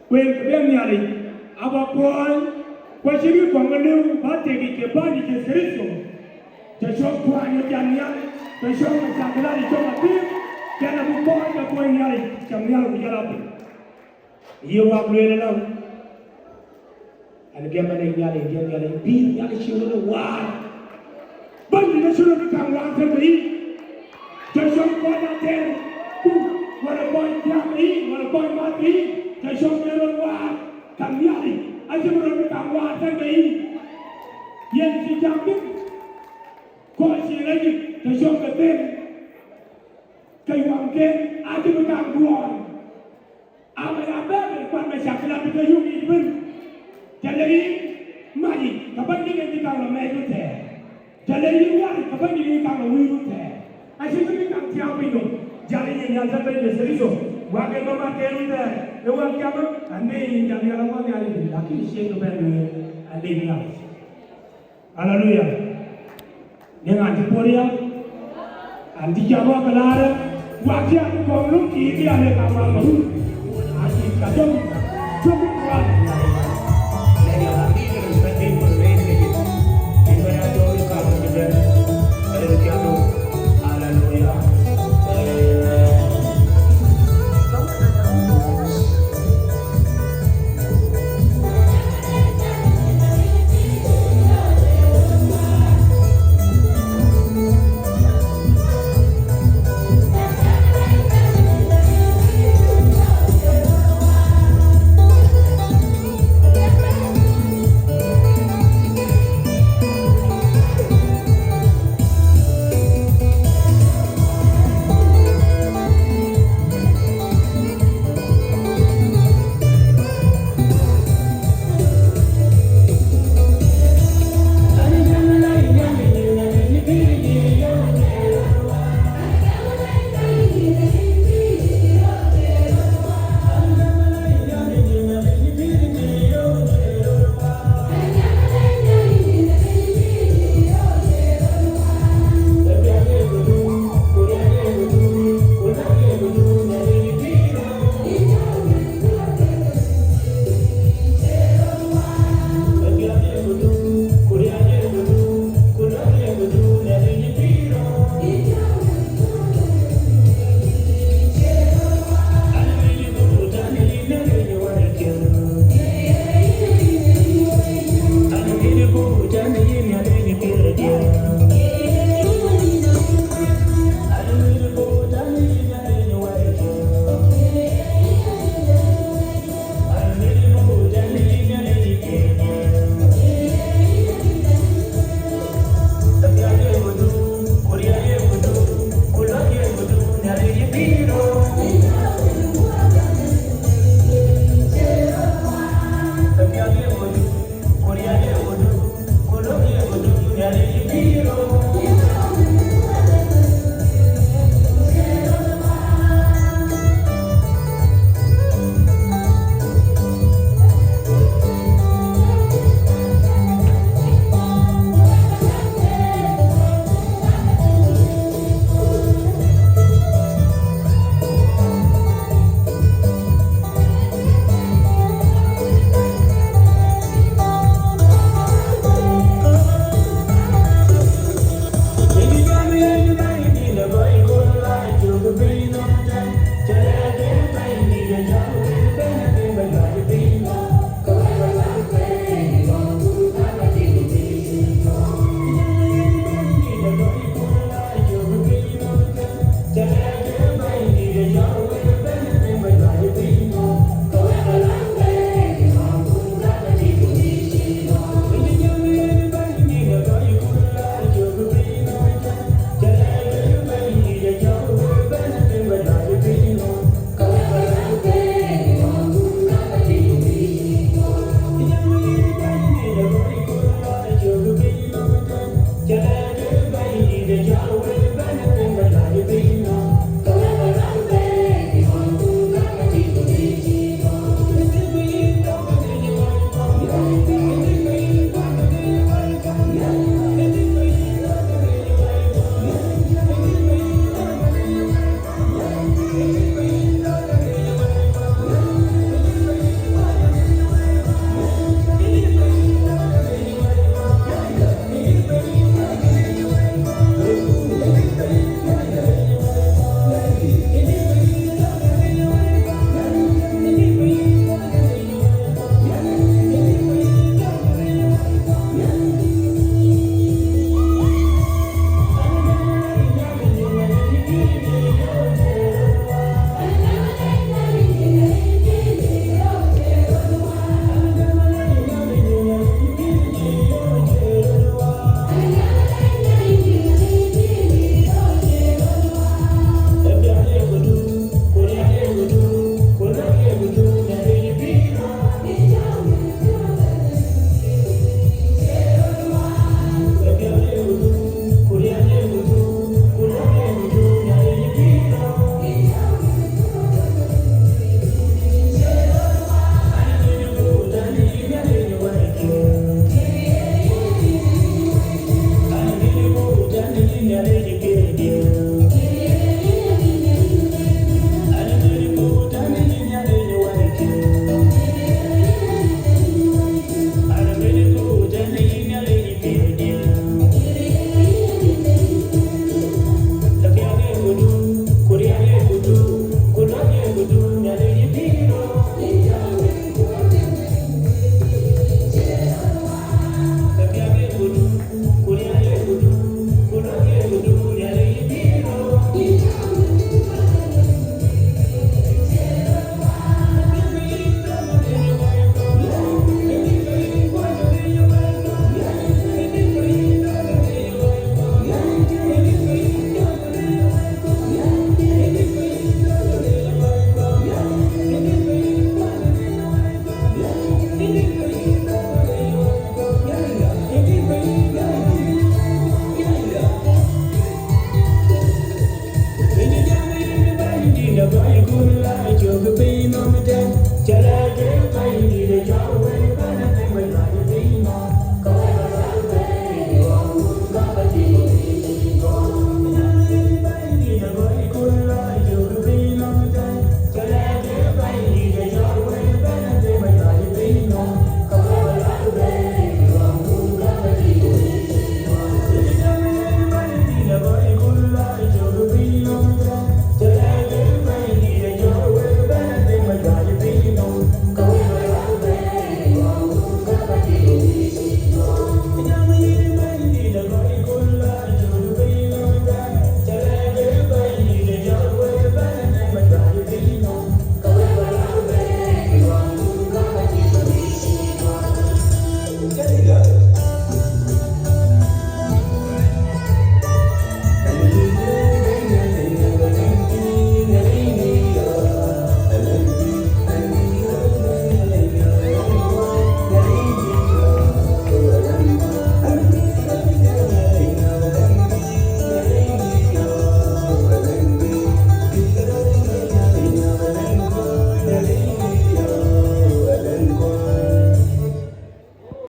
quên cái bên nhà này à bà qua chỉ biết còn cái lưu bắt tiền cái bán đi cái service rồiจะชอบควายอย่างนี้จะชอบจากอะไรจะมาพิมแกน่ะบุกไปกับควายอะไรจำเนี่ยรู้จักอะไรยี่ว่าเรื่องนั้นอันนี้แกมันเองอะไรแกมันอะไรปีอะไรชิวเลยว้าบันนี้จะชิวเลยกลางวันเท่านี้จะชอบควายอะไรปุ๊บวันละควายยามนี้วันละควายมาทีจะชอบเรื่องว่าทำเนี่ยอะไรไอ้ชิวเลยกลางวันเท่านี้เย็นสิจำปุ๊บcoi gì lấy gì để cho cái tên cây hoàng tên ai thì mới càng buồn mày làm bếp để quan mày sạc làm cái dụng gì bên trả lời mà gì các bạn đi cái càng là mẹ luôn thẻ trả lời như vậy các bạn đi càng là huy luôn thẻ ai chỉ biết càng theo mình rồi trả lời như nhau bên để xử rồi qua cái mà tên luôn thẻ nếu mà kia mà anh đi trả lời là có nhà đi là cái chuyện của bên người anh đi nhau hallelujah yang anti Korea, anti Jawa kelar, wajah kau lu kiri ada kamar baru, anti kacau, cukup kuat.